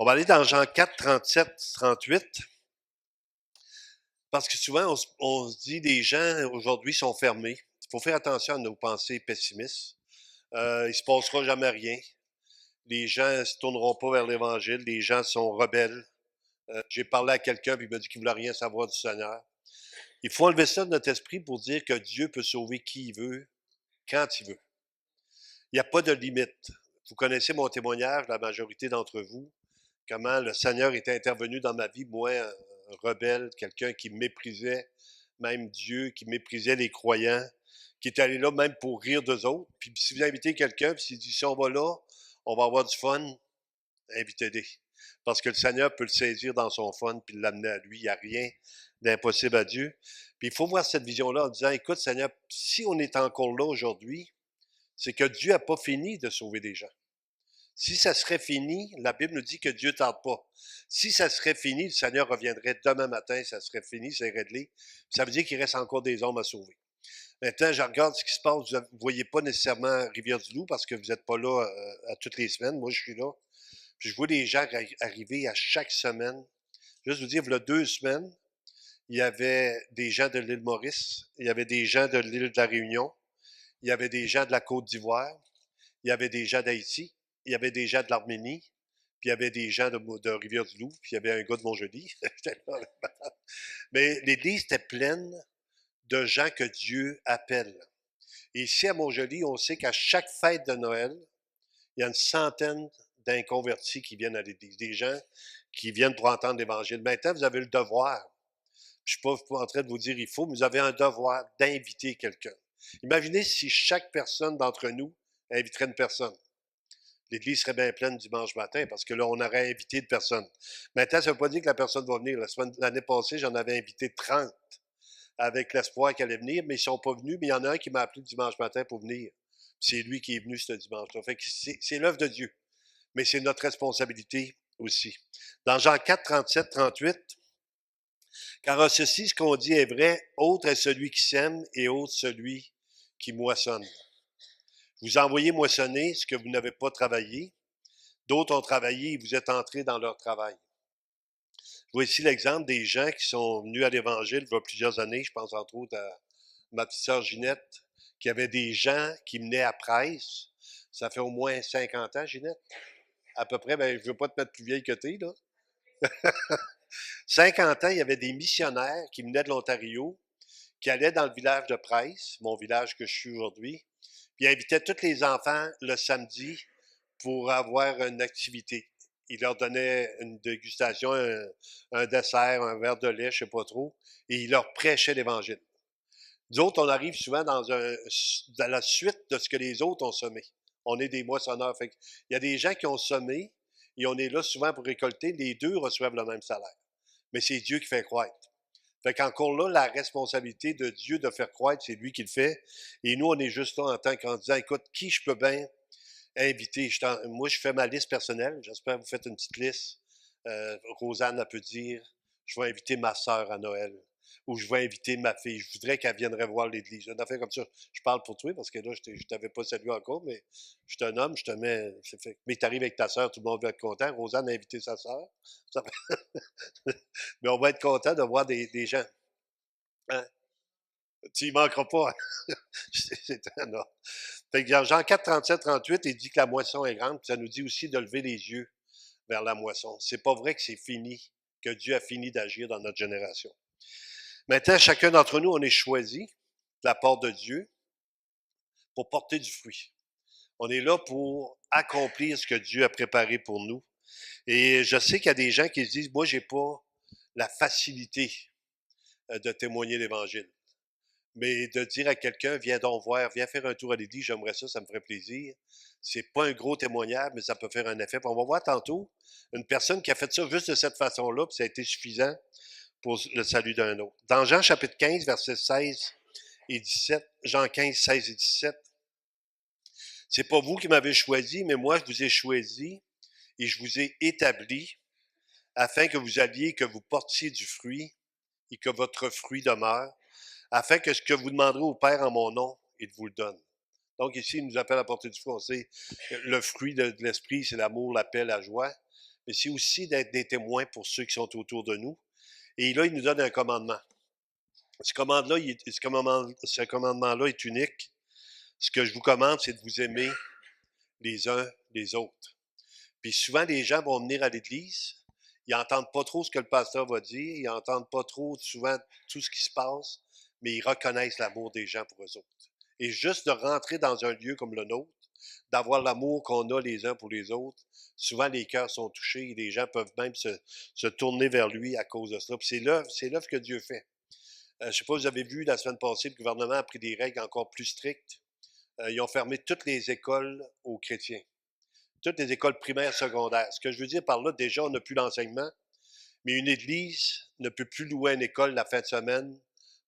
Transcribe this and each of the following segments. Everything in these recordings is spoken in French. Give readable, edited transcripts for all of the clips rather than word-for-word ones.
On va aller dans Jean 4, 37, 38. Parce que souvent, on se dit des gens aujourd'hui sont fermés. Il faut faire attention à nos pensées pessimistes. Il ne se passera jamais rien. Les gens ne se tourneront pas vers l'Évangile. Les gens sont rebelles. J'ai parlé à quelqu'un et il m'a dit qu'il ne voulait rien savoir du Seigneur. Il faut enlever ça de notre esprit pour dire que Dieu peut sauver qui il veut, quand il veut. Il n'y a pas de limite. Vous connaissez mon témoignage, la majorité d'entre vous, comment le Seigneur était intervenu dans ma vie, moi, un rebelle, quelqu'un qui méprisait même Dieu, qui méprisait les croyants, qui est allé là même pour rire d'eux autres. Puis si vous invitez quelqu'un, puis s'il dit, si on va là, on va avoir du fun, invitez-les. Parce que le Seigneur peut le saisir dans son fun, puis l'amener à lui. Il n'y a rien d'impossible à Dieu. Puis il faut voir cette vision-là en disant, écoute Seigneur, si on est encore là aujourd'hui, c'est que Dieu n'a pas fini de sauver des gens. Si ça serait fini, la Bible nous dit que Dieu ne tarde pas. Si ça serait fini, le Seigneur reviendrait demain matin, ça serait fini, c'est réglé. Ça veut dire qu'il reste encore des hommes à sauver. Maintenant, je regarde ce qui se passe. Vous ne voyez pas nécessairement Rivière-du-Loup parce que vous n'êtes pas là à toutes les semaines. Moi, je suis là. Puis je vois des gens arriver à chaque semaine. Juste vous dire, il y a 2 semaines, il y avait des gens de l'île Maurice, il y avait des gens de l'île de la Réunion, il y avait des gens de la Côte d'Ivoire, il y avait des gens d'Haïti, il y avait des gens de l'Arménie, puis il y avait des gens de Rivière-du-Loup, puis il y avait un gars de Montjoly. Mais l'église était pleine de gens que Dieu appelle. Et ici à Montjoly, on sait qu'à chaque fête de Noël, il y a une centaine d'inconvertis qui viennent à l'église, des gens qui viennent pour entendre l'Évangile. Maintenant, vous avez le devoir. Je ne suis pas en train de vous dire il faut, mais vous avez un devoir d'inviter quelqu'un. Imaginez si chaque personne d'entre nous inviterait une personne. L'église serait bien pleine dimanche matin parce que là, on aurait invité de personnes. Maintenant, ça ne veut pas dire que la personne va venir. L'année passée, j'en avais invité 30 avec l'espoir qu'elle allait venir, mais ils ne sont pas venus. Mais il y en a un qui m'a appelé dimanche matin pour venir. C'est lui qui est venu ce dimanche-là. Fait que c'est l'œuvre de Dieu, mais c'est notre responsabilité aussi. Dans Jean 4, 37, 38, car ceci, ce qu'on dit est vrai, autre est celui qui sème et autre celui qui moissonne. Vous envoyez moissonner ce que vous n'avez pas travaillé. D'autres ont travaillé et vous êtes entrés dans leur travail. Voici l'exemple des gens qui sont venus à l'Évangile il y a plusieurs années. Je pense entre autres à ma petite sœur Ginette, qui avait des gens qui menaient à presse. Ça fait au moins 50 ans, Ginette. À peu près, ben, je ne veux pas te mettre plus vieille que t'es, là. 50 ans, il y avait des missionnaires qui venaient de l'Ontario, qui allaient dans le village de Price, mon village que je suis aujourd'hui, puis ils invitaient tous les enfants le samedi pour avoir une activité. Ils leur donnaient une dégustation, un dessert, un verre de lait, je ne sais pas trop, et ils leur prêchaient l'Évangile. Nous autres, on arrive souvent dans la suite de ce que les autres ont semé. On est des moissonneurs. Fait il y a des gens qui ont semé et on est là souvent pour récolter. Les deux reçoivent le même salaire. Mais c'est Dieu qui fait croître. Fait qu'encore là, la responsabilité de Dieu de faire croître, c'est lui qui le fait. Et nous, on est juste là en tant qu'en disant, écoute, qui je peux bien inviter? Moi, je fais ma liste personnelle. J'espère que vous faites une petite liste. Rosanne, elle peut dire, je vais inviter ma sœur à Noël. Ou je vais inviter ma fille. Je voudrais qu'elle viendrait voir l'église. Une affaire comme ça. Je parle pour toi parce que là, je ne t'avais pas salué encore, mais je suis un homme, je te mets. Mais tu arrives avec ta sœur, tout le monde va être content. Rosanne a invité sa sœur. Mais on va être content de voir des gens. Hein? Tu y manqueras pas. C'est un ordre. Fait que dans Jean 4, 37, 38, il dit que la moisson est grande, puis ça nous dit aussi de lever les yeux vers la moisson. C'est pas vrai que c'est fini, que Dieu a fini d'agir dans notre génération. Maintenant, chacun d'entre nous, on est choisi de la part de Dieu pour porter du fruit. On est là pour accomplir ce que Dieu a préparé pour nous. Et je sais qu'il y a des gens qui se disent, moi, j'ai pas la facilité de témoigner l'Évangile. Mais de dire à quelqu'un, viens donc voir, viens faire un tour à l'église, j'aimerais ça, ça me ferait plaisir. C'est pas un gros témoignage, mais ça peut faire un effet. Puis on va voir tantôt une personne qui a fait ça juste de cette façon-là, puis ça a été suffisant pour le salut d'un autre. Dans Jean chapitre 15, versets 16 et 17, Jean 15, 16 et 17, c'est pas vous qui m'avez choisi, mais moi je vous ai choisi et je vous ai établi afin que vous alliez, que vous portiez du fruit et que votre fruit demeure, afin que ce que vous demanderez au Père en mon nom, il vous le donne. Donc ici, il nous appelle à porter du fruit. On sait que le fruit de l'esprit, c'est l'amour, la paix, la joie. mais c'est aussi d'être des témoins pour ceux qui sont autour de nous. Et là, il nous donne un commandement. Ce commandement-là est unique. Ce que je vous commande, c'est de vous aimer les uns les autres. Puis souvent, les gens vont venir à l'église, ils n'entendent pas trop ce que le pasteur va dire, ils n'entendent pas trop souvent tout ce qui se passe, mais ils reconnaissent l'amour des gens pour eux autres. Et juste de rentrer dans un lieu comme le nôtre, d'avoir l'amour qu'on a les uns pour les autres, souvent les cœurs sont touchés et les gens peuvent même se tourner vers lui à cause de cela. Puis c'est l'œuvre que Dieu fait. Je ne sais pas si vous avez vu la semaine passée, le gouvernement a pris des règles encore plus strictes. Ils ont fermé toutes les écoles aux chrétiens, toutes les écoles primaires, secondaires. Ce que je veux dire par là, déjà, on n'a plus l'enseignement, mais une église ne peut plus louer une école la fin de semaine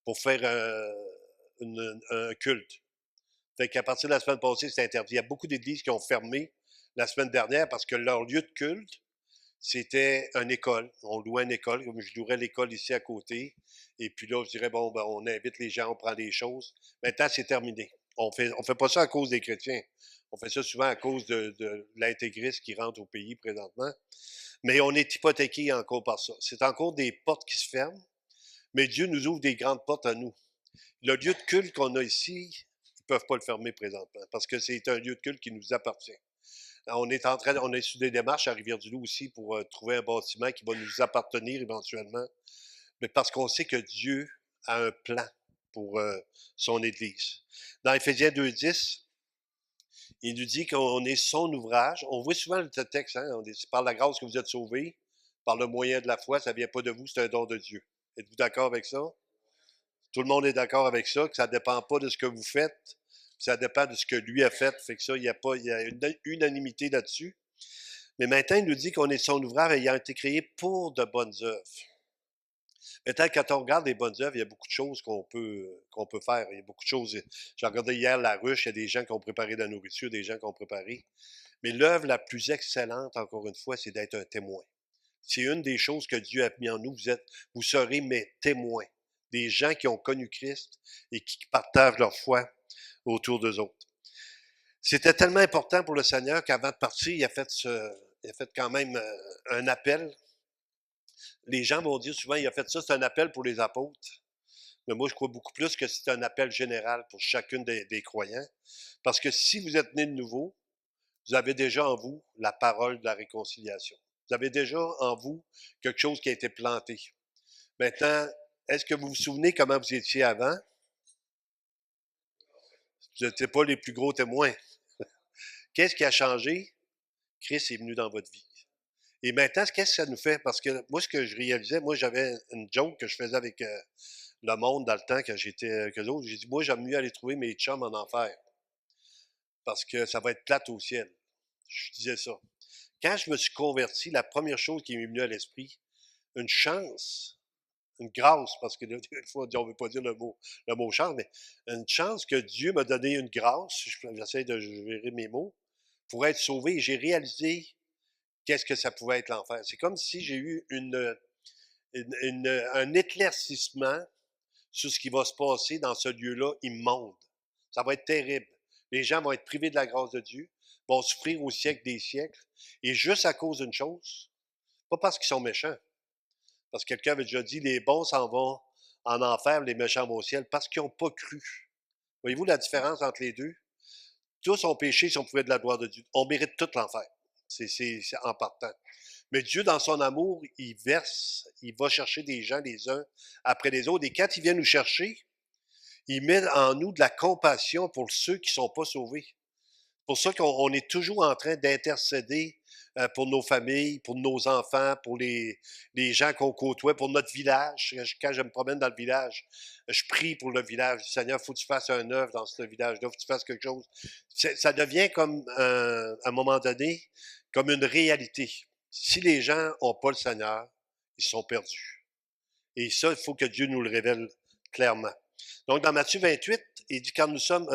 pour faire un culte. Fait qu'à partir de la semaine passée, c'est interdit. Il y a beaucoup d'églises qui ont fermé la semaine dernière parce que leur lieu de culte, c'était une école. On louait une école, comme je louerais l'école ici à côté. Et puis là, je dirais, bon, ben, on invite les gens, on prend des choses. Maintenant, c'est terminé. On fait pas ça à cause des chrétiens. On fait ça souvent à cause de l'intégriste qui rentre au pays présentement. Mais on est hypothéqué encore par ça. C'est encore des portes qui se ferment, mais Dieu nous ouvre des grandes portes à nous. Le lieu de culte qu'on a ici, ils ne peuvent pas le fermer présentement parce que c'est un lieu de culte qui nous appartient. On est sur des démarches à Rivière-du-Loup aussi pour trouver un bâtiment qui va nous appartenir éventuellement, mais parce qu'on sait que Dieu a un plan pour son Église. Dans Éphésiens 2,10, il nous dit qu'on est son ouvrage. On voit souvent le texte, hein? C'est par la grâce que vous êtes sauvés, par le moyen de la foi, ça ne vient pas de vous, c'est un don de Dieu. Êtes-vous d'accord avec ça? Tout le monde est d'accord avec ça, que ça ne dépend pas de ce que vous faites, ça dépend de ce que lui a fait. Fait que ça, il y a une unanimité là-dessus. Mais maintenant, il nous dit qu'on est son ouvrage ayant été créé pour de bonnes œuvres. Maintenant, quand on regarde les bonnes œuvres, il y a beaucoup de choses qu'on peut faire. Il y a beaucoup de choses. J'ai regardé hier la ruche, il y a des gens qui ont préparé de la nourriture, des gens qui ont préparé. Mais l'œuvre la plus excellente, encore une fois, c'est d'être un témoin. C'est une des choses que Dieu a mis en nous. Vous serez mes témoins. Des gens qui ont connu Christ et qui partagent leur foi autour d'eux autres. C'était tellement important pour le Seigneur qu'avant de partir, il a fait quand même un appel. Les gens vont dire souvent, il a fait ça, c'est un appel pour les apôtres. Mais moi, je crois beaucoup plus que c'est un appel général pour chacune des croyants. Parce que si vous êtes né de nouveau, vous avez déjà en vous la parole de la réconciliation. Vous avez déjà en vous quelque chose qui a été planté. Maintenant, est-ce que vous vous souvenez comment vous étiez avant? Vous n'étiez pas les plus gros témoins. Qu'est-ce qui a changé? Christ est venu dans votre vie. Et maintenant, qu'est-ce que ça nous fait? Parce que moi, ce que je réalisais, moi, j'avais une joke que je faisais avec le monde dans le temps quand j'étais avec eux autres. J'ai dit, moi, j'aime mieux aller trouver mes chums en enfer. Parce que ça va être plate au ciel. Je disais ça. Quand je me suis converti, la première chose qui m'est venue à l'esprit, une chance, une grâce, parce que des fois, on ne veut pas dire le mot chance, mais une chance que Dieu m'a donné une grâce, j'essaie de gérer mes mots, pour être sauvé. J'ai réalisé qu'est-ce que ça pouvait être l'enfer. C'est comme si j'ai eu un éclaircissement sur ce qui va se passer dans ce lieu-là immonde. Ça va être terrible. Les gens vont être privés de la grâce de Dieu, vont souffrir au siècle des siècles, et juste à cause d'une chose, pas parce qu'ils sont méchants, parce que quelqu'un avait déjà dit, les bons s'en vont en enfer, les méchants vont au ciel, parce qu'ils n'ont pas cru. Voyez-vous la différence entre les deux? Tous ont péché si on pouvait de la gloire de Dieu. On mérite tout l'enfer. C'est en partant. Mais Dieu, dans son amour, il verse, il va chercher des gens les uns après les autres. Et quand il vient nous chercher, il met en nous de la compassion pour ceux qui ne sont pas sauvés. Pour ça qu'on est toujours en train d'intercéder pour nos familles, pour nos enfants, pour les gens qu'on côtoie, pour notre village. Quand je me promène dans le village, je prie pour le village. Seigneur, il faut que tu fasses un œuvre dans ce village-là, il faut que tu fasses quelque chose. Ça devient comme, à un moment donné, comme une réalité. Si les gens n'ont pas le Seigneur, ils sont perdus. Et ça, il faut que Dieu nous le révèle clairement. Donc, dans Matthieu 28, il dit, quand nous sommes,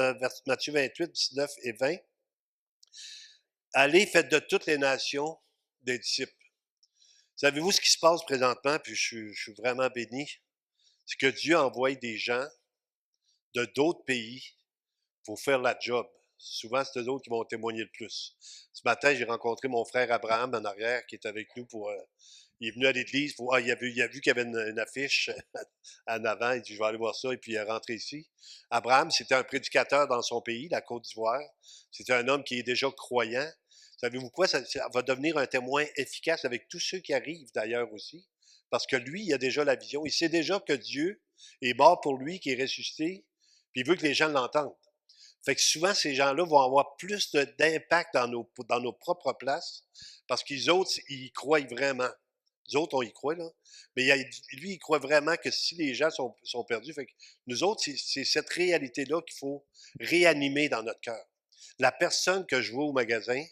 Matthieu 28, 19 et 20, allez, faites de toutes les nations des disciples. Savez-vous ce qui se passe présentement, puis je suis vraiment béni? C'est que Dieu envoie des gens de d'autres pays pour faire la job. Souvent, c'est eux autres qui vont témoigner le plus. Ce matin, j'ai rencontré mon frère Abraham en arrière qui est avec nous pour. Il est venu à l'église. Il a vu qu'il y avait une affiche en avant. Il dit, je vais aller voir ça. Et puis, il est rentré ici. Abraham, c'était un prédicateur dans son pays, la Côte d'Ivoire. C'était un homme qui est déjà croyant. Savez-vous quoi? Ça va devenir un témoin efficace avec tous ceux qui arrivent d'ailleurs aussi. Parce que lui, il a déjà la vision. Il sait déjà que Dieu est mort pour lui, qu'il est ressuscité, puis il veut que les gens l'entendent. Fait que souvent, ces gens-là vont avoir plus d'impact dans nos propres places parce qu'ils autres, ils y croient vraiment. Nous autres, on y croit, là. Mais lui, il croit vraiment que si les gens sont perdus, fait que nous autres, c'est cette réalité-là qu'il faut réanimer dans notre cœur. La personne que je vois au magasin,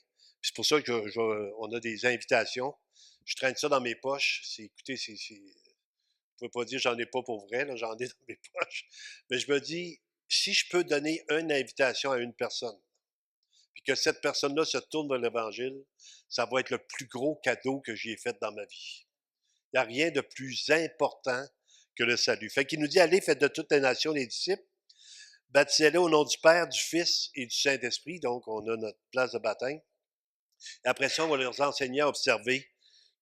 c'est pour ça que on a des invitations, je traîne ça dans mes poches. Écoutez, je ne peux pas dire j'en ai pas pour vrai, là, j'en ai dans mes poches. Mais je me dis, si je peux donner une invitation à une personne, puis que cette personne-là se tourne vers l'Évangile, ça va être le plus gros cadeau que j'ai fait dans ma vie. Il n'y a rien de plus important que le salut. Fait qu'il nous dit, allez, faites de toutes les nations les disciples, baptisez-les au nom du Père, du Fils et du Saint-Esprit. Donc, on a notre place de baptême. Et après ça, on va leur enseigner à observer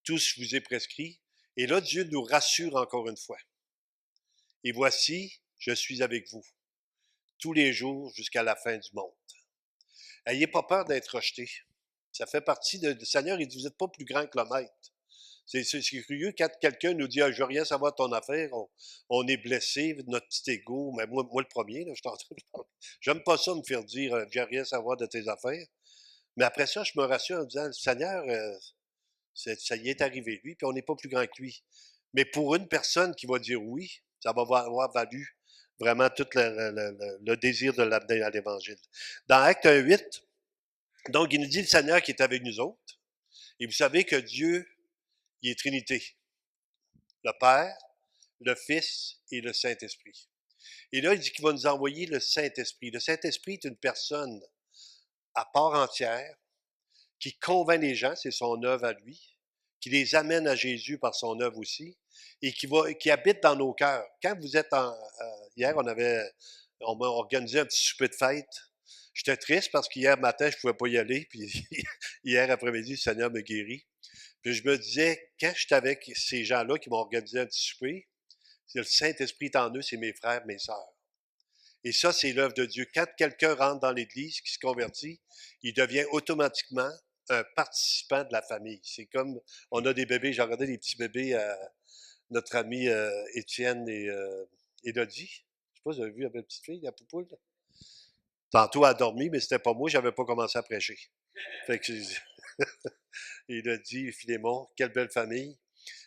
tout ce qui vous est prescrit. Et là, Dieu nous rassure encore une fois. Et voici, je suis avec vous tous les jours jusqu'à la fin du monde. Ayez pas peur d'être rejeté. Ça fait partie du Seigneur, il dit, vous n'êtes pas plus grand que le maître. C'est curieux quand quelqu'un nous dit, ah, je veux rien savoir de ton affaire, on est blessé, notre petit égo, mais moi le premier, là, je t'entends. J'aime pas ça me faire dire, je veux rien savoir de tes affaires. Mais après ça, je me rassure en disant, Seigneur, ça y est arrivé, lui, puis on n'est pas plus grand que lui. Mais pour une personne qui va dire oui, ça va avoir valu vraiment tout le désir de l'amener à l'Évangile. Dans Acte 1:8, donc il nous dit le Seigneur qui est avec nous autres. Et vous savez que Dieu, il est Trinité. Le Père, le Fils et le Saint-Esprit. Et là, il dit qu'il va nous envoyer le Saint-Esprit. Le Saint-Esprit est une personne à part entière qui convainc les gens, c'est son œuvre à lui, qui les amène à Jésus par son œuvre aussi, et qui habite dans nos cœurs. Quand vous êtes hier, on m'a organisé un petit souper de fête. J'étais triste parce qu'hier matin, je ne pouvais pas y aller, puis hier après-midi, le Seigneur me guérit. Puis je me disais, quand j'étais avec ces gens-là qui m'ont organisé un petit souper, c'est le Saint-Esprit est en eux, c'est mes frères, mes sœurs. Et ça, c'est l'œuvre de Dieu. Quand quelqu'un rentre dans l'Église, qui se convertit, il devient automatiquement un participant de la famille. C'est comme, on a des bébés, j'ai regardé des petits bébés à notre ami Étienne et Élodie. Je sais pas, vous avez vu la belle petite fille, la poupoule? Tantôt, elle a dormi, mais c'était pas moi, j'avais pas commencé à prêcher. Fait que Élodie, Philémon, quelle belle famille.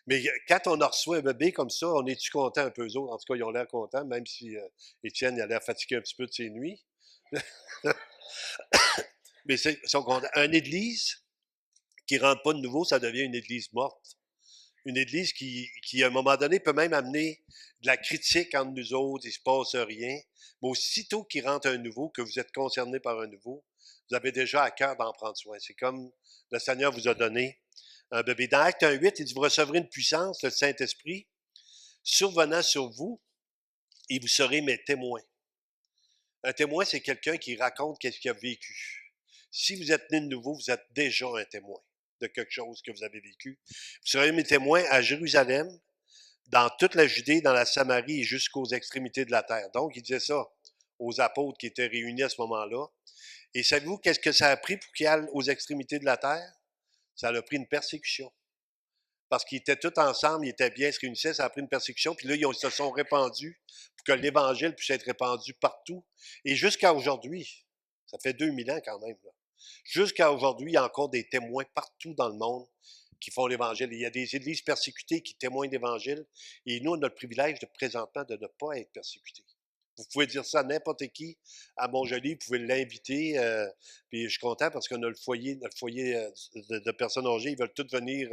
Mais quand on reçoit un bébé comme ça, on est-tu content un peu eux autres? En tout cas, ils ont l'air contents, même si Étienne il a l'air fatigué un petit peu de ses nuits. Mais ils sont contents. Une église qui ne rentre pas de nouveau, ça devient une église morte. Une église qui, à un moment donné, peut même amener de la critique entre nous autres, il ne se passe rien. Mais aussitôt qu'il rentre un nouveau, que vous êtes concerné par un nouveau, vous avez déjà à cœur d'en prendre soin. C'est comme le Seigneur vous a donné un bébé. Dans Acte 1:8, il dit, vous recevrez une puissance, le Saint-Esprit, survenant sur vous, et vous serez mes témoins. Un témoin, c'est quelqu'un qui raconte qu'est-ce qu'il a vécu. Si vous êtes né de nouveau, vous êtes déjà un témoin de quelque chose que vous avez vécu. Vous serez mes témoins à Jérusalem, dans toute la Judée, dans la Samarie et jusqu'aux extrémités de la terre. Donc, il disait ça aux apôtres qui étaient réunis à ce moment-là. Et savez-vous qu'est-ce que ça a pris pour qu'ils aillent aux extrémités de la terre? Ça a pris une persécution. Parce qu'ils étaient tous ensemble, ils étaient bien, ils se réunissaient, ça a pris une persécution, puis là, ils se sont répandus pour que l'Évangile puisse être répandu partout. Et jusqu'à aujourd'hui, ça fait 2000 ans quand même, là. Jusqu'à aujourd'hui, il y a encore des témoins partout dans le monde qui font l'Évangile. Il y a des églises persécutées qui témoignent l'Évangile, et nous, on a le privilège de présentement de ne pas être persécutés. Vous pouvez dire ça à n'importe qui à Montjoly, vous pouvez l'inviter. Puis je suis content parce qu'on a notre foyer de personnes âgées, ils veulent tous venir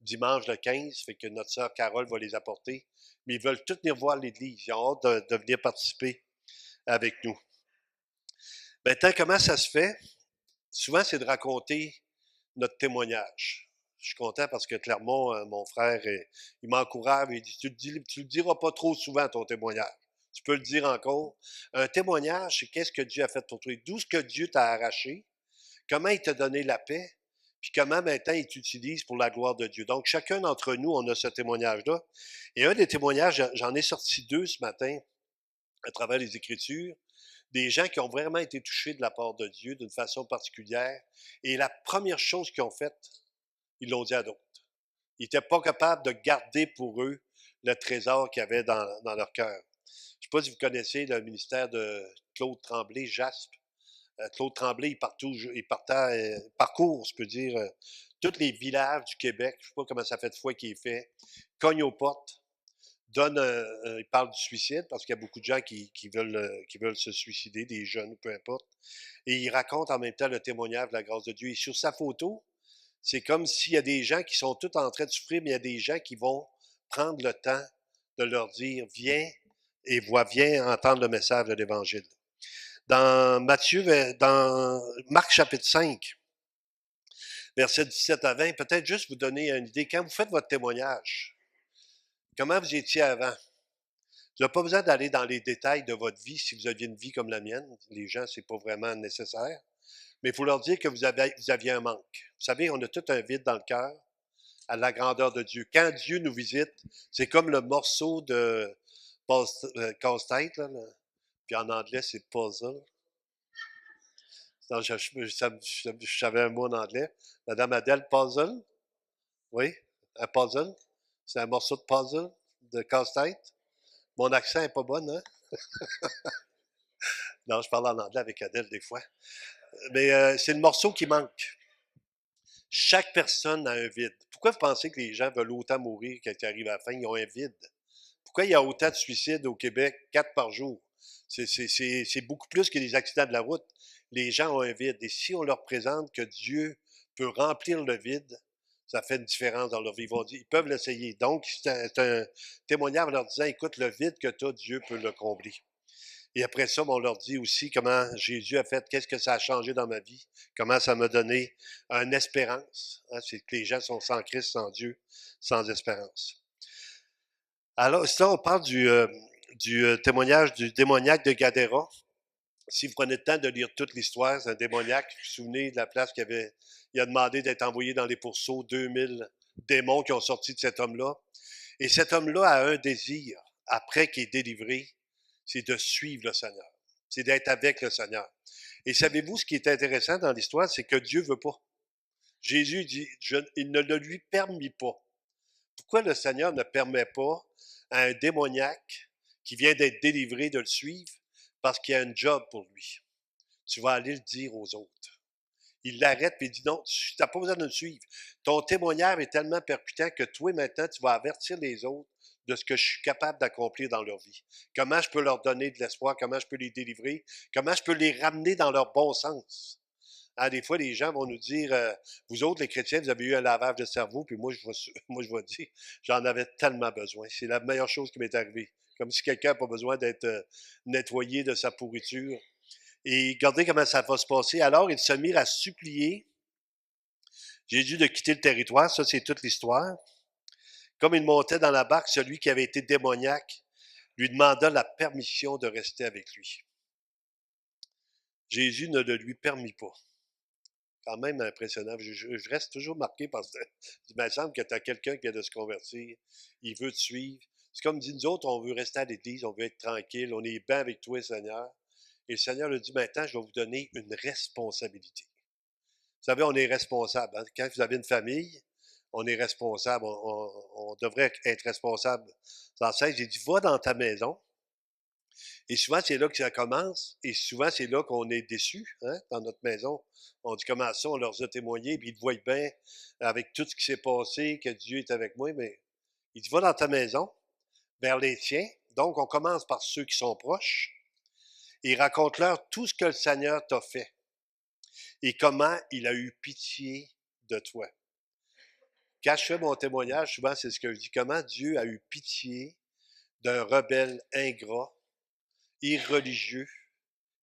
dimanche le 15, fait que notre sœur Carole va les apporter. Mais ils veulent tous venir voir l'Église. Ils ont hâte de venir participer avec nous. Maintenant, comment ça se fait? Souvent, c'est de raconter notre témoignage. Je suis content parce que Clermont, mon frère, il m'encourage, il dit, tu le diras pas trop souvent ton témoignage. Tu peux le dire encore. Un témoignage, c'est qu'est-ce que Dieu a fait pour toi. D'où ce que Dieu t'a arraché, comment il t'a donné la paix, puis comment maintenant il t'utilise pour la gloire de Dieu. Donc, chacun d'entre nous, on a ce témoignage-là. Et un des témoignages, j'en ai sorti deux ce matin à travers les Écritures, des gens qui ont vraiment été touchés de la part de Dieu d'une façon particulière. Et la première chose qu'ils ont faite, ils l'ont dit à d'autres. Ils n'étaient pas capables de garder pour eux le trésor qu'il y avait dans leur cœur. Je ne sais pas si vous connaissez le ministère de Claude Tremblay, JASP. Claude Tremblay, parcourt, je peux dire, tous les villages du Québec. Je ne sais pas comment ça fait de fois qu'il est fait. Cogne aux portes, il parle du suicide parce qu'il y a beaucoup de gens qui veulent se suicider, des jeunes, peu importe. Et il raconte en même temps le témoignage de la grâce de Dieu. Et sur sa photo, c'est comme s'il y a des gens qui sont tous en train de souffrir, mais il y a des gens qui vont prendre le temps de leur dire, viens entendre le message de l'Évangile. Dans Marc chapitre 5, versets 17 à 20, peut-être juste vous donner une idée. Quand vous faites votre témoignage, comment vous étiez avant? Vous n'avez pas besoin d'aller dans les détails de votre vie si vous aviez une vie comme la mienne. Les gens, c'est pas vraiment nécessaire. Mais il faut leur dire que vous aviez un manque. Vous savez, on a tout un vide dans le cœur à la grandeur de Dieu. Quand Dieu nous visite, c'est comme le morceau de casse-tête, là. Puis en anglais, c'est puzzle. Non, je savais un mot en anglais. Madame Adèle, puzzle. Oui, un puzzle. C'est un morceau de puzzle, de casse-tête. Mon accent n'est pas bon, hein? Non, je parle en anglais avec Adèle des fois. Mais c'est le morceau qui manque. Chaque personne a un vide. Pourquoi vous pensez que les gens veulent autant mourir quand ils arrivent à la fin? Ils ont un vide. Pourquoi il y a autant de suicides au Québec, 4 par jour? C'est beaucoup plus que les accidents de la route. Les gens ont un vide. Et si on leur présente que Dieu peut remplir le vide, ça fait une différence dans leur vie. Ils peuvent l'essayer. Donc, c'est un témoignage en leur disant, écoute, le vide que tu as, Dieu peut le combler. Et après ça, on leur dit aussi comment Jésus a fait, qu'est-ce que ça a changé dans ma vie, comment ça m'a donné une espérance. Hein, c'est que les gens sont sans Christ, sans Dieu, sans espérance. Alors, ça, on parle du témoignage du démoniaque de Gadara. Si vous prenez le temps de lire toute l'histoire, c'est un démoniaque. Vous vous souvenez de la place il a demandé d'être envoyé dans les pourceaux, 2000 démons qui ont sorti de cet homme-là. Et cet homme-là a un désir, après qu'il est délivré, c'est de suivre le Seigneur. C'est d'être avec le Seigneur. Et savez-vous, ce qui est intéressant dans l'histoire, c'est que Dieu veut pas. Jésus dit, il ne le lui permit pas. Pourquoi le Seigneur ne permet pas à un démoniaque qui vient d'être délivré de le suivre? Parce qu'il y a un job pour lui. Tu vas aller le dire aux autres. Il l'arrête et il dit non, tu n'as pas besoin de le suivre. Ton témoignage est tellement percutant que toi, maintenant, tu vas avertir les autres de ce que je suis capable d'accomplir dans leur vie. Comment je peux leur donner de l'espoir, comment je peux les délivrer, comment je peux les ramener dans leur bon sens. Hein, des fois, les gens vont nous dire, vous autres, les chrétiens, vous avez eu un lavage de cerveau, puis moi, moi, je vais dire, j'en avais tellement besoin. C'est la meilleure chose qui m'est arrivée. Comme si quelqu'un n'a pas besoin d'être nettoyé de sa pourriture. Et regardez comment ça va se passer. Alors, ils se mirent à supplier Jésus de quitter le territoire. Ça, c'est toute l'histoire. Comme il montait dans la barque, celui qui avait été démoniaque lui demanda la permission de rester avec lui. Jésus ne le lui permit pas. Quand même impressionnant. Je reste toujours marqué parce que il me semble que tu as quelqu'un qui vient de se convertir, il veut te suivre. C'est comme dit nous autres, on veut rester à l'église, on veut être tranquille, on est bien avec toi, Seigneur. Et le Seigneur lui dit, maintenant, je vais vous donner une responsabilité. Vous savez, on est responsable. Hein? Quand vous avez une famille, on est responsable. On devrait être responsable. Dans ça, j'ai dit, va dans ta maison. Et souvent, c'est là que ça commence. Et souvent, c'est là qu'on est déçu, hein, dans notre maison. On dit, comment ça, on leur a témoigné, puis ils te voient bien avec tout ce qui s'est passé, que Dieu est avec moi. Mais il dit, va dans ta maison, vers les tiens. Donc, on commence par ceux qui sont proches. Et raconte-leur tout ce que le Seigneur t'a fait et comment il a eu pitié de toi. Quand je fais mon témoignage, souvent, c'est ce que je dis, comment Dieu a eu pitié d'un rebelle ingrat, irreligieux,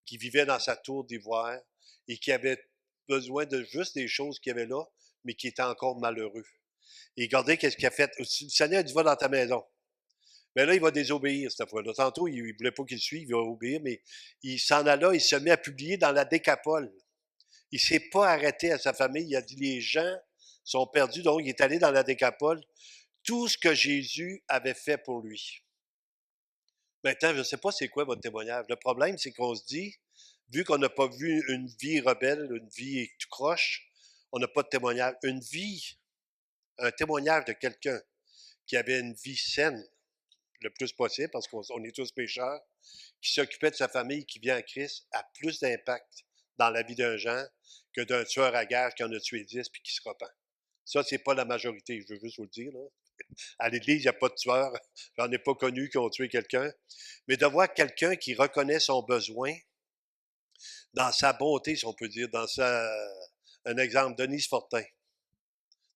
qui vivait dans sa tour d'ivoire et qui avait besoin de juste des choses qu'il y avait là, mais qui était encore malheureux. Et regardez qu'est-ce qu'il a fait. Le Seigneur dit, va dans ta maison. Mais là, il va désobéir cette fois-là. Tantôt, il ne voulait pas qu'il le suive, il va obéir, mais il s'en alla, il se met à publier dans la Décapole. Il ne s'est pas arrêté à sa famille, il a dit les gens sont perdus, donc il est allé dans la Décapole. Tout ce que Jésus avait fait pour lui. Maintenant, je ne sais pas c'est quoi votre témoignage. Le problème, c'est qu'on se dit, vu qu'on n'a pas vu une vie rebelle, une vie tout croche, on n'a pas de témoignage. Une vie, un témoignage de quelqu'un qui avait une vie saine, le plus possible, parce qu'on est tous pécheurs, qui s'occupait de sa famille, qui vient à Christ, a plus d'impact dans la vie d'un gens que d'un tueur à gage qui en a tué 10 puis qui se repent. Ça, c'est pas la majorité, je veux juste vous le dire. Là. À l'Église, il n'y a pas de tueurs. J'en ai pas connu qui ont tué quelqu'un. Mais de voir quelqu'un qui reconnaît son besoin dans sa bonté, si on peut dire, dans sa... Un exemple, Denise Fortin,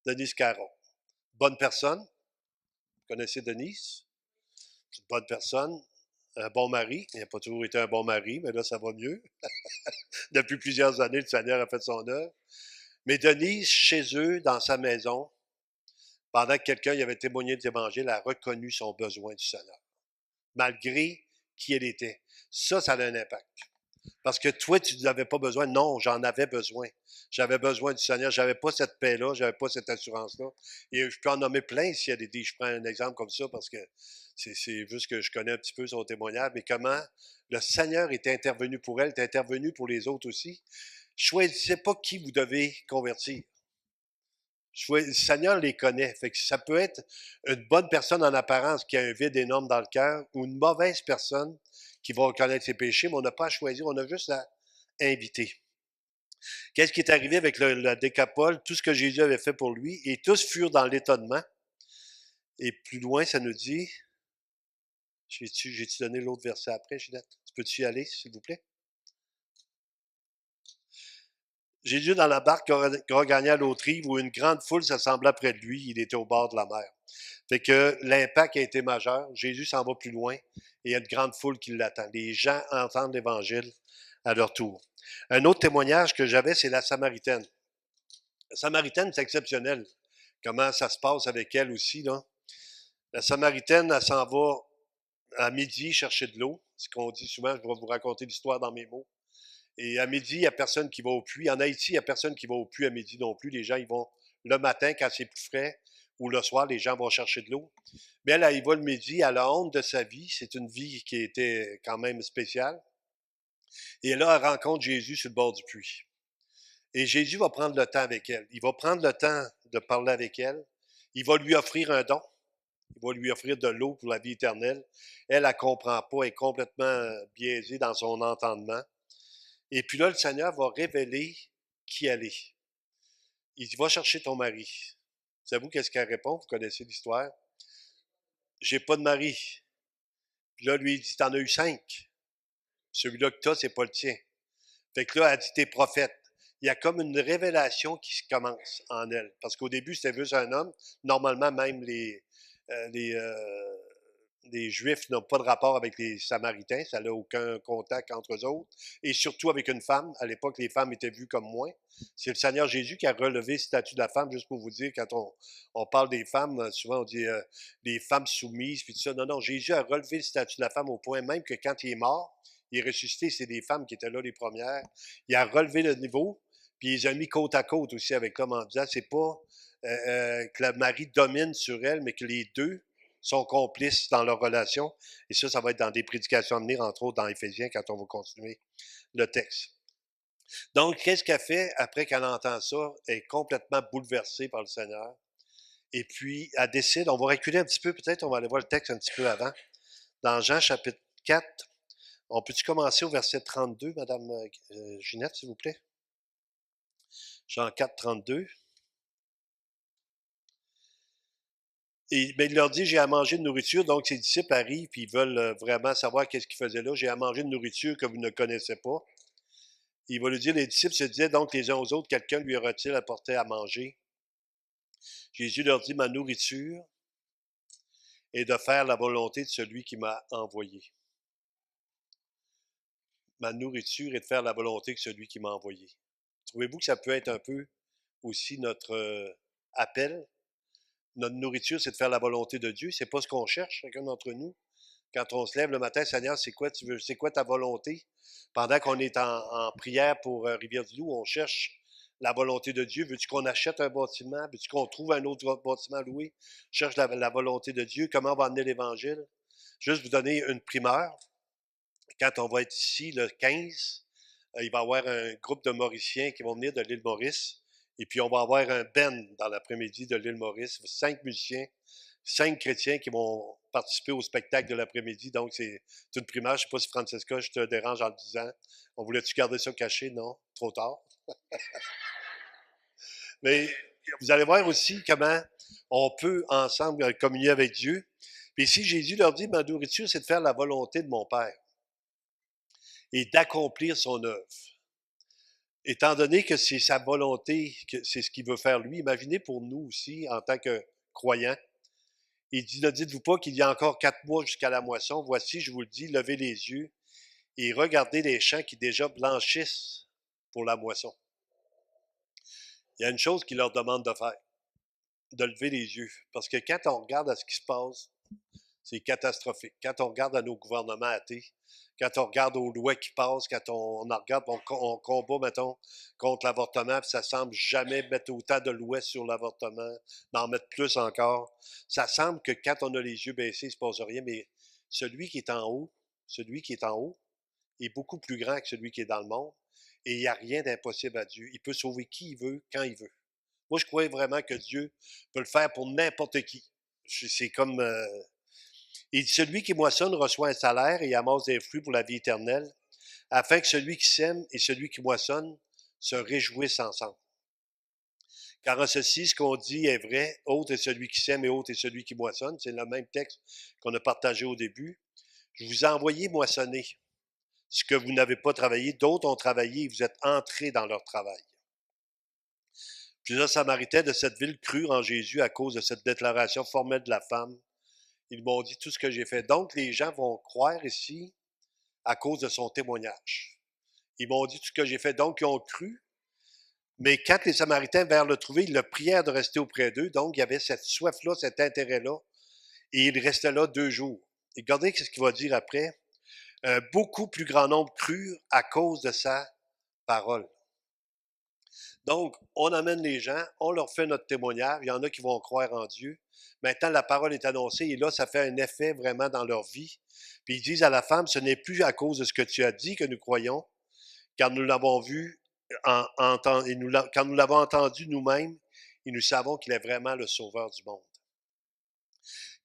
Denise Caron. Bonne personne. Vous connaissez Denise? C'est une bonne personne. Un bon mari. Il n'a pas toujours été un bon mari, mais là, ça va mieux. Depuis plusieurs années, le Seigneur a fait son œuvre. Mais Denise, chez eux, dans sa maison, pendant que quelqu'un y avait témoigné de l'Évangile, a reconnu son besoin du Seigneur, malgré qui elle était. Ça a un impact. Parce que toi, tu n'avais pas besoin. Non, j'en avais besoin. J'avais besoin du Seigneur. J'avais pas cette paix-là, j'avais pas cette assurance-là. Et je peux en nommer plein s'il y a des. Je prends un exemple comme ça parce que c'est juste que je connais un petit peu son témoignage, mais comment le Seigneur est intervenu pour elle, est intervenu pour les autres aussi. Choisissez pas qui vous devez convertir. Le Seigneur les connaît. Fait que ça peut être une bonne personne en apparence qui a un vide énorme dans le cœur ou une mauvaise personne qui va reconnaître ses péchés, mais on n'a pas à choisir, on a juste à inviter. Qu'est-ce qui est arrivé avec la décapole? Tout ce que Jésus avait fait pour lui, et tous furent dans l'étonnement. Et plus loin, ça nous dit, j'ai-tu donné l'autre verset après, Ginette? Peux-tu y aller, s'il vous plaît? Jésus, dans la barque, regagna l'autre rive où une grande foule s'assembla près de lui. Il était au bord de la mer. Fait que l'impact a été majeur. Jésus s'en va plus loin et il y a une grande foule qui l'attend. Les gens entendent l'Évangile à leur tour. Un autre témoignage que j'avais, c'est la Samaritaine. La Samaritaine, c'est exceptionnel. Comment ça se passe avec elle aussi, là. La Samaritaine, elle s'en va à midi chercher de l'eau. Ce qu'on dit souvent, je vais vous raconter l'histoire dans mes mots. Et à midi, il n'y a personne qui va au puits. En Haïti, il n'y a personne qui va au puits à midi non plus. Les gens, ils vont le matin quand c'est plus frais ou le soir, les gens vont chercher de l'eau. Mais elle, elle va le midi, elle a honte de sa vie. C'est une vie qui était quand même spéciale. Et là, elle rencontre Jésus sur le bord du puits. Et Jésus va prendre le temps avec elle. Il va prendre le temps de parler avec elle. Il va lui offrir un don. Il va lui offrir de l'eau pour la vie éternelle. Elle, elle ne comprend pas, elle est complètement biaisée dans son entendement. Et puis là, le Seigneur va révéler qui elle est. Il dit, va chercher ton mari. Savez-vous qu'est-ce qu'elle répond? Vous connaissez l'histoire. J'ai pas de mari. Puis là, lui, il dit, t'en as eu 5. Celui-là que t'as, c'est pas le tien. Fait que là, elle dit, t'es prophète. Il y a comme une révélation qui se commence en elle. Parce qu'au début, c'était juste un homme. Normalement, même euh, les, euh, les Juifs n'ont pas de rapport avec les Samaritains, ça n'a aucun contact entre eux autres, et surtout avec une femme. À l'époque, les femmes étaient vues comme moins. C'est le Seigneur Jésus qui a relevé le statut de la femme, juste pour vous dire, quand on parle des femmes, souvent on dit les femmes soumises, puis tout ça. Non, non, Jésus a relevé le statut de la femme au point même que quand il est mort, il est ressuscité, c'est des femmes qui étaient là les premières. Il a relevé le niveau, puis il les a mis côte à côte aussi avec l'homme en disant, c'est pas que le mari domine sur elle, mais que les deux sont complices dans leur relation. Et ça va être dans des prédications à venir, entre autres dans Éphésiens, quand on va continuer le texte. Donc, qu'est-ce qu'elle fait après qu'elle entend ça? Elle est complètement bouleversée par le Seigneur. Et puis, elle décide, on va reculer un petit peu, peut-être on va aller voir le texte un petit peu avant. Dans Jean chapitre 4, on peut-tu commencer au verset 32, Madame Ginette, s'il vous plaît? Jean 4, 32. Et ben, il leur dit, j'ai à manger de nourriture. Donc, ses disciples arrivent et ils veulent vraiment savoir qu'est-ce qu'il faisait là. J'ai à manger de nourriture que vous ne connaissez pas. Il va lui dire, les disciples se disaient donc les uns aux autres, quelqu'un lui aura-t-il apporté à manger? Jésus leur dit, ma nourriture est de faire la volonté de celui qui m'a envoyé. Ma nourriture est de faire la volonté de celui qui m'a envoyé. Trouvez-vous que ça peut être un peu aussi notre appel? Notre nourriture, c'est de faire la volonté de Dieu. C'est pas ce qu'on cherche, chacun d'entre nous. Quand on se lève le matin, Seigneur, c'est quoi tu veux, c'est quoi ta volonté? Pendant qu'on est en prière pour Rivière-du-Loup, on cherche la volonté de Dieu. Veux-tu qu'on achète un bâtiment? Veux-tu qu'on trouve un autre bâtiment à louer? Cherche la volonté de Dieu. Comment on va amener l'Évangile? Juste vous donner une primeur. Quand on va être ici le 15, il va y avoir un groupe de Mauriciens qui vont venir de l'île Maurice. Et puis, on va avoir un band dans l'après-midi de l'île Maurice. 5 musiciens, 5 chrétiens qui vont participer au spectacle de l'après-midi. Donc, c'est une primaire. Je ne sais pas si Francesca, je te dérange en le disant. On voulait-tu garder ça caché? Non, trop tard. Mais vous allez voir aussi comment on peut ensemble communier avec Dieu. Puis ici, Jésus leur dit, ma nourriture, c'est de faire la volonté de mon Père et d'accomplir son œuvre. Étant donné que c'est sa volonté, que c'est ce qu'il veut faire lui, imaginez pour nous aussi, en tant que croyants, il dit, ne dites-vous pas qu'il y a encore 4 mois jusqu'à la moisson. Voici, je vous le dis, levez les yeux et regardez les champs qui déjà blanchissent pour la moisson. Il y a une chose qu'il leur demande de faire, de lever les yeux. Parce que quand on regarde à ce qui se passe, c'est catastrophique. Quand on regarde à nos gouvernements athées, quand on regarde aux lois qui passent, quand on regarde, on combat, mettons, contre l'avortement, puis ça semble jamais mettre autant de lois sur l'avortement, d'en mettre plus encore. Ça semble que quand on a les yeux baissés, il ne se passe rien, mais celui qui est en haut, celui qui est en haut, est beaucoup plus grand que celui qui est dans le monde, et il n'y a rien d'impossible à Dieu. Il peut sauver qui il veut, quand il veut. Moi, je crois vraiment que Dieu peut le faire pour n'importe qui. C'est comme et celui qui moissonne reçoit un salaire et amasse des fruits pour la vie éternelle, afin que celui qui sème et celui qui moissonne se réjouissent ensemble. Car en ceci, ce qu'on dit est vrai, autre est celui qui sème et autre est celui qui moissonne. C'est le même texte qu'on a partagé au début. Je vous ai envoyé moissonner ce que vous n'avez pas travaillé. D'autres ont travaillé et vous êtes entrés dans leur travail. Plusieurs Samaritains de cette ville crurent en Jésus à cause de cette déclaration formelle de la femme. Ils m'ont dit tout ce que j'ai fait. Donc, les gens vont croire ici à cause de son témoignage. Ils m'ont dit tout ce que j'ai fait, donc ils ont cru. Mais quand les Samaritains vinrent le trouver, ils le prièrent de rester auprès d'eux. Donc, il y avait cette soif-là, cet intérêt-là. Et il restait là 2 jours. Et regardez ce qu'il va dire après. Beaucoup plus grand nombre crurent à cause de sa parole. Donc, on amène les gens, on leur fait notre témoignage. Il y en a qui vont croire en Dieu. Maintenant, la parole est annoncée et là, ça fait un effet vraiment dans leur vie. Puis ils disent à la femme, ce n'est plus à cause de ce que tu as dit que nous croyons, car nous l'avons vu, quand nous l'avons entendu nous-mêmes, et nous savons qu'il est vraiment le sauveur du monde.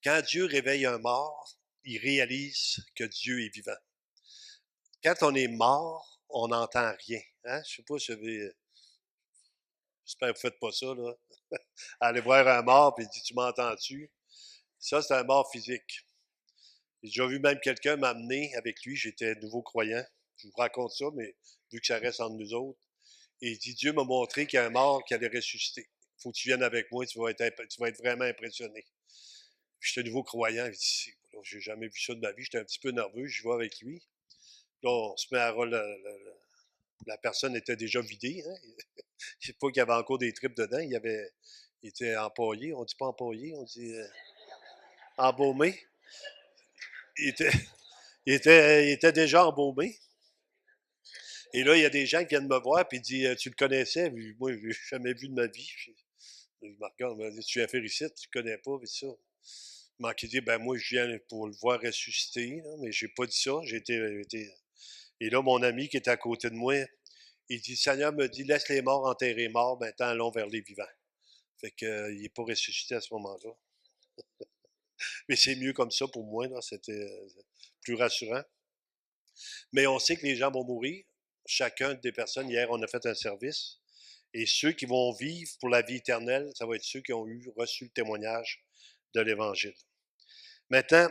Quand Dieu réveille un mort, il réalise que Dieu est vivant. Quand on est mort, on n'entend rien. Hein? Je sais pas si j'espère que vous ne faites pas ça, là. Aller voir un mort et il dit, tu m'entends-tu? Ça, c'est un mort physique. J'ai déjà vu même quelqu'un m'amener avec lui, j'étais nouveau croyant. Je vous raconte ça, mais vu que ça reste entre nous autres. Et il dit, Dieu m'a montré qu'il y a un mort qui allait ressusciter. Il faut que tu viennes avec moi, tu vas être vraiment impressionné. J'étais nouveau croyant, il dit, j'ai jamais vu ça de ma vie, j'étais un petit peu nerveux, je vais avec lui. Là, on se met à la personne était déjà vidée. Hein? Je sais pas qu'il y avait encore des tripes dedans. Il était empaillé. On dit pas empaillé, on dit embaumé. Il était, il était déjà embaumé. Et là, il y a des gens qui viennent me voir et disent tu le connaissais? Puis moi, je l'ai jamais vu de ma vie. Je me regarde, il me dit tu es affaire ici, tu le connais pas, puis ça. Il m'a dit ben moi, je viens pour le voir ressusciter, là, mais j'ai pas dit ça. Et là, mon ami qui était à côté de moi, il dit, le Seigneur me dit, laisse les morts enterrer morts, maintenant allons vers les vivants. Fait que, il n'est pas ressuscité à ce moment-là. Mais c'est mieux comme ça pour moi, là, c'était plus rassurant. Mais on sait que les gens vont mourir. Chacun des personnes, hier, on a fait un service. Et ceux qui vont vivre pour la vie éternelle, ça va être ceux qui ont reçu le témoignage de l'Évangile. Maintenant,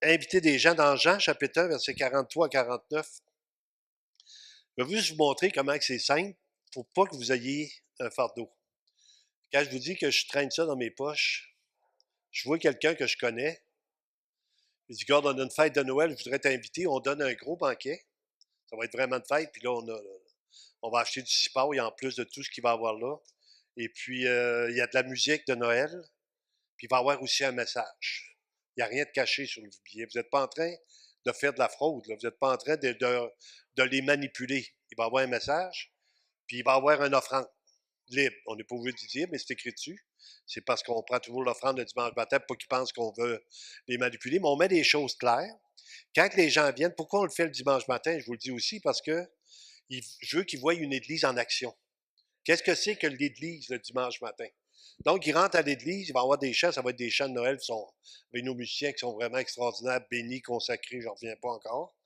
inviter des gens dans Jean, chapitre 1, versets 43 à 49. Je vais juste vous montrer comment c'est simple pour pas que vous ayez un fardeau. Quand je vous dis que je traîne ça dans mes poches, je vois quelqu'un que je connais. Je dis, regarde, on a une fête de Noël, je voudrais t'inviter. On donne un gros banquet. Ça va être vraiment de fête. Puis là, on va acheter du cipaille en plus de tout ce qu'il va y avoir là. Et puis, il y a de la musique de Noël. Puis il va y avoir aussi un message. Il n'y a rien de caché sur le billet. Vous n'êtes pas en train de faire de la fraude. Là. Vous n'êtes pas en train de les manipuler. Il va y avoir un message, puis il va y avoir une offrande libre. On n'est pas obligé d'y dire, mais c'est écrit dessus. C'est parce qu'on prend toujours l'offrande le dimanche matin pour pas qu'ils pensent qu'on veut les manipuler. Mais on met des choses claires. Quand les gens viennent, pourquoi on le fait le dimanche matin? Je vous le dis aussi parce que je veux qu'ils voient une église en action. Qu'est-ce que c'est que l'église le dimanche matin? Donc, ils rentrent à l'église, il va y avoir des chants, ça va être des chants de Noël, avec nos musiciens qui sont vraiment extraordinaires, bénis, consacrés, je n'en reviens pas encore,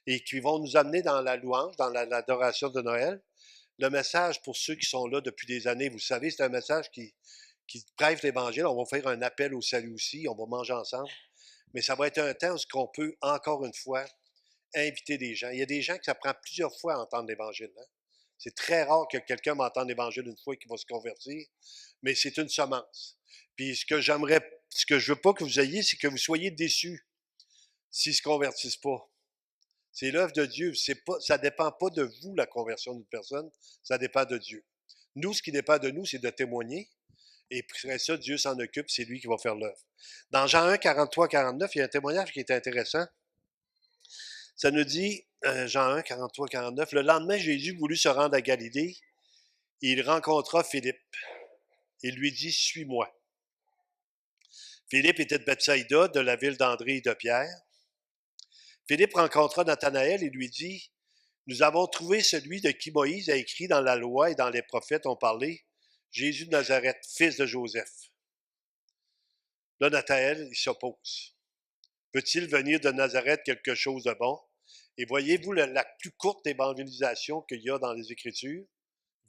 et qui vont nous amener dans la louange, dans l'adoration de Noël. Le message pour ceux qui sont là depuis des années, vous savez, c'est un message qui prêche l'Évangile. On va faire un appel au salut aussi, on va manger ensemble. Mais ça va être un temps où on peut, encore une fois, inviter des gens. Il y a des gens que ça prend plusieurs fois à entendre l'Évangile. Hein? C'est très rare que quelqu'un m'entende l'Évangile une fois et qu'il va se convertir, mais c'est une semence. Puis ce que je veux pas que vous ayez, c'est que vous soyez déçus s'ils ne se convertissent pas. C'est l'œuvre de Dieu. Ça ne dépend pas de vous, la conversion d'une personne, ça dépend de Dieu. Nous, ce qui dépend de nous, c'est de témoigner. Et après ça, Dieu s'en occupe, c'est lui qui va faire l'œuvre. Dans Jean 1, 43, 49, il y a un témoignage qui est intéressant. Ça nous dit, Jean 1, 43, 49, le lendemain, Jésus voulut se rendre à Galilée. Et il rencontra Philippe. Il lui dit, suis-moi. Philippe était de Bethsaïda, de la ville d'André et de Pierre. Philippe rencontra Nathanaël et lui dit, nous avons trouvé celui de qui Moïse a écrit dans la loi et dans les prophètes ont parlé, Jésus de Nazareth, fils de Joseph. Là, Nathanaël, il s'oppose. Peut-il venir de Nazareth quelque chose de bon? Et voyez-vous la plus courte évangélisation qu'il y a dans les Écritures?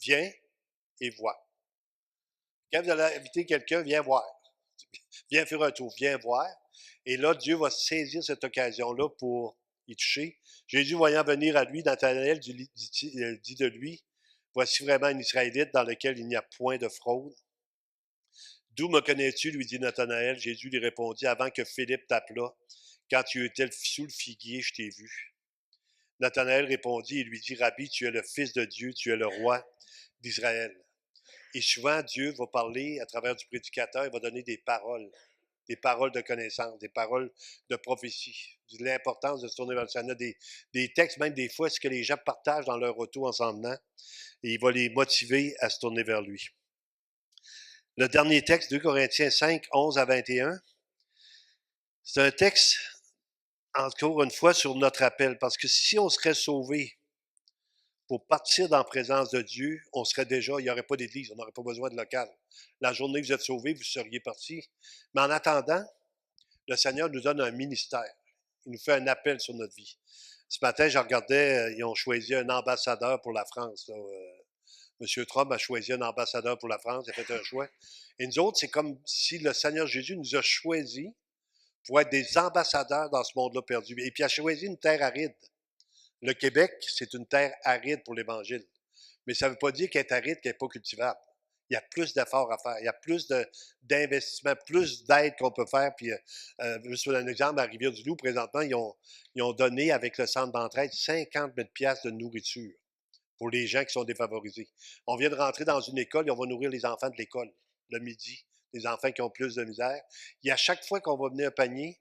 Viens et vois. Quand vous allez inviter quelqu'un, viens voir. Viens faire un tour, viens voir. Et là, Dieu va saisir cette occasion-là pour y toucher. Jésus, voyant venir à lui, Nathanaël dit de lui, voici vraiment un Israélite dans lequel il n'y a point de fraude. D'où me connais-tu, lui dit Nathanaël. Jésus lui répondit, avant que Philippe t'appelât, quand tu étais sous le figuier, je t'ai vu. Nathanaël répondit et lui dit, Rabbi, tu es le Fils de Dieu, tu es le roi d'Israël. Et souvent, Dieu va parler à travers du prédicateur, il va donner des paroles de connaissance, des paroles de prophétie, de l'importance de se tourner vers le Seigneur, des textes, même des fois, ce que les gens partagent dans leur auto en s'en venant, et il va les motiver à se tourner vers lui. Le dernier texte, 2 Corinthiens 5, 11 à 21, c'est un texte, encore une fois, sur notre appel, parce que si on serait sauvé pour partir dans la présence de Dieu, on serait déjà, il n'y aurait pas d'église, on n'aurait pas besoin de local. La journée que vous êtes sauvés, vous seriez partis. Mais en attendant, le Seigneur nous donne un ministère. Il nous fait un appel sur notre vie. Ce matin, je regardais, ils ont choisi un ambassadeur pour la France. Là, M. Trump a choisi un ambassadeur pour la France, il a fait un choix. Et nous autres, c'est comme si le Seigneur Jésus nous a choisis pour être des ambassadeurs dans ce monde-là perdu. Et puis, il a choisi une terre aride. Le Québec, c'est une terre aride pour l'Évangile. Mais ça ne veut pas dire qu'elle est aride, qu'elle n'est pas cultivable. Il y a plus d'efforts à faire. Il y a plus d'investissements, plus d'aide qu'on peut faire. Puis, juste pour un exemple, à Rivière-du-Loup, présentement, ils ont donné avec le centre d'entraide 50 000 $ de nourriture pour les gens qui sont défavorisés. On vient de rentrer dans une école et on va nourrir les enfants de l'école le midi, les enfants qui ont plus de misère. Et à chaque fois qu'on va venir un panier,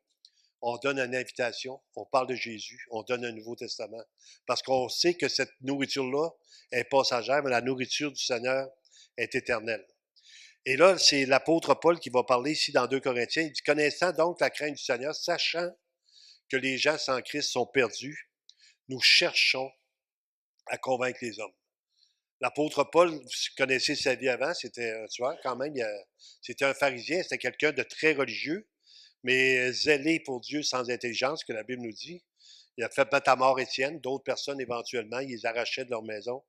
on donne une invitation, on parle de Jésus, on donne un Nouveau Testament. Parce qu'on sait que cette nourriture-là est passagère, mais la nourriture du Seigneur est éternelle. Et là, c'est l'apôtre Paul qui va parler ici dans 2 Corinthiens. Il dit, connaissant donc la crainte du Seigneur, sachant que les gens sans Christ sont perdus, nous cherchons à convaincre les hommes. L'apôtre Paul, vous connaissez sa vie avant, c'était un tueur quand même, c'était un pharisien, c'était quelqu'un de très religieux, mais zélé pour Dieu sans intelligence, que la Bible nous dit. Il a fait battre à mort Étienne, d'autres personnes éventuellement, il les arrachait de leur maison.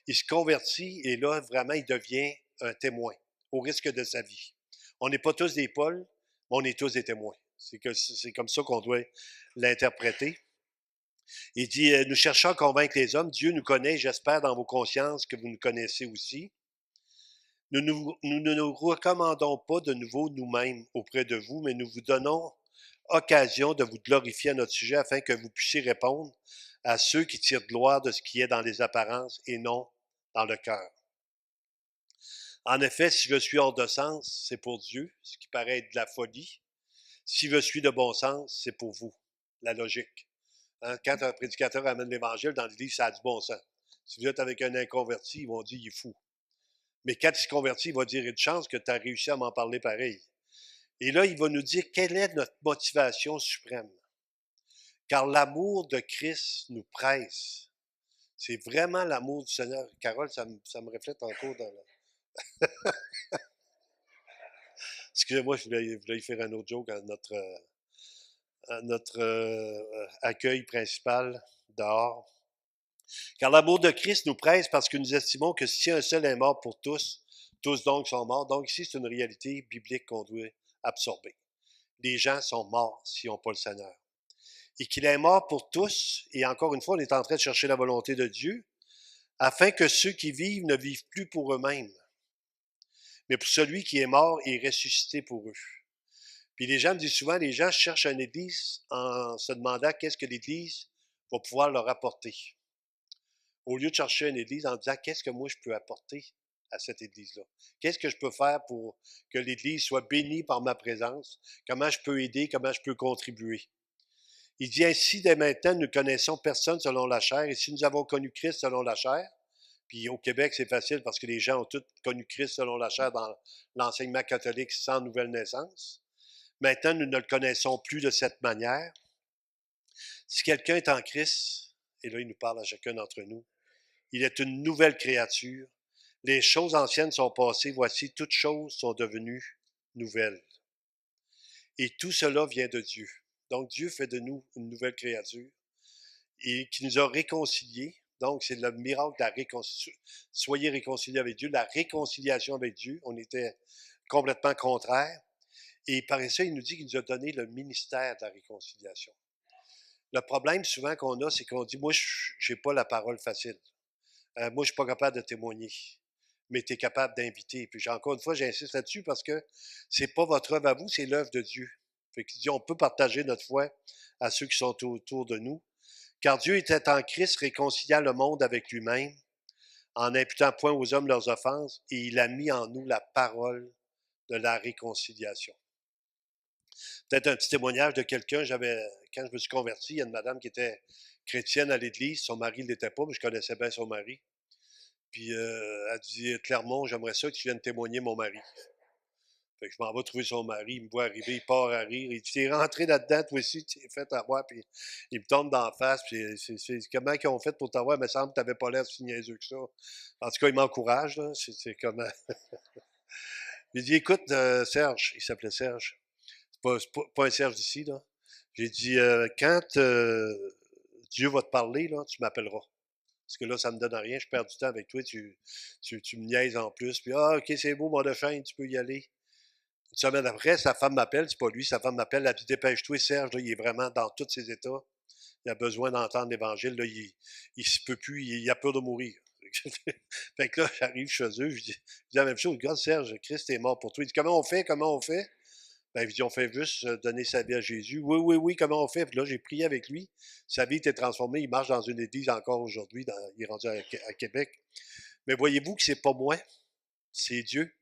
Il se convertit et là, vraiment, il devient un témoin, au risque de sa vie. On n'est pas tous des Pauls, mais on est tous des témoins. C'est comme ça qu'on doit l'interpréter. Il dit, nous cherchons à convaincre les hommes, Dieu nous connaît, j'espère dans vos consciences que vous nous connaissez aussi. Nous ne nous recommandons pas de nouveau nous-mêmes auprès de vous, mais nous vous donnons occasion de vous glorifier à notre sujet afin que vous puissiez répondre à ceux qui tirent gloire de ce qui est dans les apparences et non dans le cœur. En effet, si je suis hors de sens, c'est pour Dieu, ce qui paraît être de la folie. Si je suis de bon sens, c'est pour vous, la logique. Hein? Quand un prédicateur amène l'Évangile dans l'Église, ça a du bon sens. Si vous êtes avec un inconverti, ils vont dire il est fou. Mais quand il se convertit, il va dire une chance que tu as réussi à m'en parler pareil. Et là, il va nous dire quelle est notre motivation suprême. Car l'amour de Christ nous presse. C'est vraiment l'amour du Seigneur. Carole, ça me reflète encore dans la... Excusez-moi, je voulais y faire un autre joke à notre accueil principal dehors. Car l'amour de Christ nous presse parce que nous estimons que si un seul est mort pour tous, tous donc sont morts. Donc ici, c'est une réalité biblique qu'on doit absorber. Les gens sont morts s'ils n'ont pas le Seigneur. Et qu'il est mort pour tous, et encore une fois, on est en train de chercher la volonté de Dieu, afin que ceux qui vivent ne vivent plus pour eux-mêmes, mais pour celui qui est mort et ressuscité pour eux. Puis les gens me disent souvent, les gens cherchent une église en se demandant qu'est-ce que l'église va pouvoir leur apporter. Au lieu de chercher une église en disant qu'est-ce que moi je peux apporter à cette église-là. Qu'est-ce que je peux faire pour que l'église soit bénie par ma présence? Comment je peux aider? Comment je peux contribuer? Il dit ainsi, dès maintenant, nous connaissons personne selon la chair, et si nous avons connu Christ selon la chair, puis au Québec, c'est facile parce que les gens ont tous connu Christ selon la chair dans l'enseignement catholique sans nouvelle naissance. Maintenant, nous ne le connaissons plus de cette manière. Si quelqu'un est en Christ, et là, il nous parle à chacun d'entre nous, il est une nouvelle créature. Les choses anciennes sont passées, voici, toutes choses sont devenues nouvelles. Et tout cela vient de Dieu. Donc, Dieu fait de nous une nouvelle créature et qui nous a réconciliés. Donc, c'est le miracle de la réconciliation. Soyez réconciliés avec Dieu, la réconciliation avec Dieu. On était complètement contraires. Et par ça, il nous dit qu'il nous a donné le ministère de la réconciliation. Le problème souvent qu'on a, c'est qu'on dit, moi, je n'ai pas la parole facile. Moi, je ne suis pas capable de témoigner. Mais tu es capable d'inviter. Puis encore une fois, j'insiste là-dessus parce que c'est pas votre œuvre à vous, c'est l'œuvre de Dieu. Fait qu'il dit, on peut partager notre foi à ceux qui sont autour de nous. Car Dieu était en Christ réconciliant le monde avec lui-même, en n'imputant point aux hommes leurs offenses, et il a mis en nous la parole de la réconciliation. Peut-être un petit témoignage de quelqu'un, quand je me suis converti, il y a une madame qui était chrétienne à l'église, son mari ne l'était pas, mais je connaissais bien son mari. Puis elle dit, Clermont, j'aimerais ça que tu viennes témoigner mon mari. Fait que je m'en vais trouver son mari, il me voit arriver, il part à rire, il dit, t'es rentré là-dedans, toi aussi, tu es fait avoir, puis il me tombe d'en face, puis c'est comment ils ont fait pour t'avoir, il me semble que t'avais pas l'air si niaiseux que ça. En tout cas, il m'encourage, là, c'est comment. Il dit, écoute, Serge, il s'appelait Serge, c'est pas un Serge d'ici, là. J'ai dit, quand Dieu va te parler, là, tu m'appelleras. Parce que là, ça me donne rien, je perds du temps avec toi, tu me niaises en plus, puis ah, ok, c'est beau, mon de chaîne, tu peux y aller. Une semaine après, sa femme m'appelle, c'est pas lui, sa femme m'appelle, elle dit dépêche-toi, Serge, là, il est vraiment dans tous ses états. Il a besoin d'entendre l'Évangile, là, il se peut plus, il a peur de mourir. Fait que là, j'arrive chez eux, je dis la même chose, regarde, Serge, Christ est mort pour toi. Il dit comment on fait? Comment on fait? Ben, je dis, on fait juste donner sa vie à Jésus. Oui, oui, oui, comment on fait? Puis là, j'ai prié avec lui. Sa vie était transformée. Il marche dans une église encore aujourd'hui. Il est rendu à Québec. Mais voyez-vous que c'est pas moi, c'est Dieu.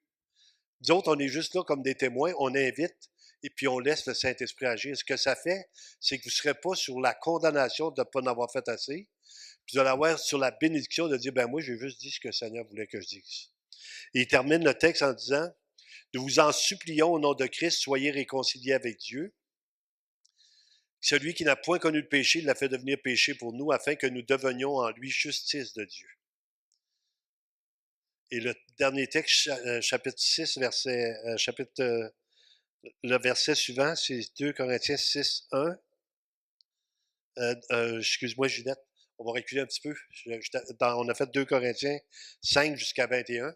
Nous autres, on est juste là comme des témoins, on invite et puis on laisse le Saint-Esprit agir. Ce que ça fait, c'est que vous ne serez pas sur la condamnation de ne pas en avoir fait assez, puis vous allez avoir sur la bénédiction de dire, ben moi, j'ai juste dit ce que le Seigneur voulait que je dise. Et il termine le texte en disant, nous vous en supplions au nom de Christ, soyez réconciliés avec Dieu. Celui qui n'a point connu le péché, il l'a fait devenir péché pour nous, afin que nous devenions en lui justice de Dieu. Et le dernier texte, chapitre 6, le verset suivant, c'est 2 Corinthiens 6, 1. Excuse-moi, Ginette, on va reculer un petit peu. On a fait 2 Corinthiens 5 jusqu'à 21.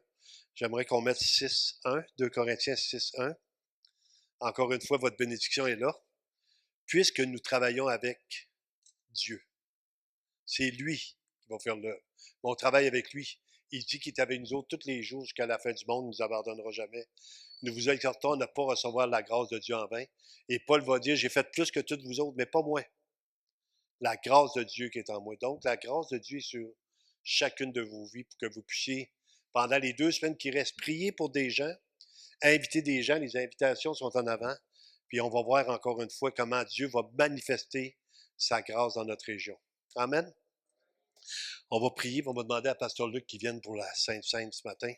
J'aimerais qu'on mette 6, 1, 2 Corinthiens 6, 1. Encore une fois, votre bénédiction est là. Puisque nous travaillons avec Dieu. C'est lui qui va faire l'œuvre. On travaille avec lui. Il dit qu'il est avec nous autres tous les jours jusqu'à la fin du monde, il ne nous abandonnera jamais. Nous vous exhortons à ne pas recevoir la grâce de Dieu en vain. Et Paul va dire, j'ai fait plus que toutes vous autres, mais pas moi. La grâce de Dieu qui est en moi. Donc, la grâce de Dieu est sur chacune de vos vies pour que vous puissiez pendant les 2 semaines qui restent, prier pour des gens, inviter des gens, les invitations sont en avant, puis on va voir encore une fois comment Dieu va manifester sa grâce dans notre région. Amen. On va prier, on va demander à Pasteur Luc qui vienne pour la Sainte Seine ce matin.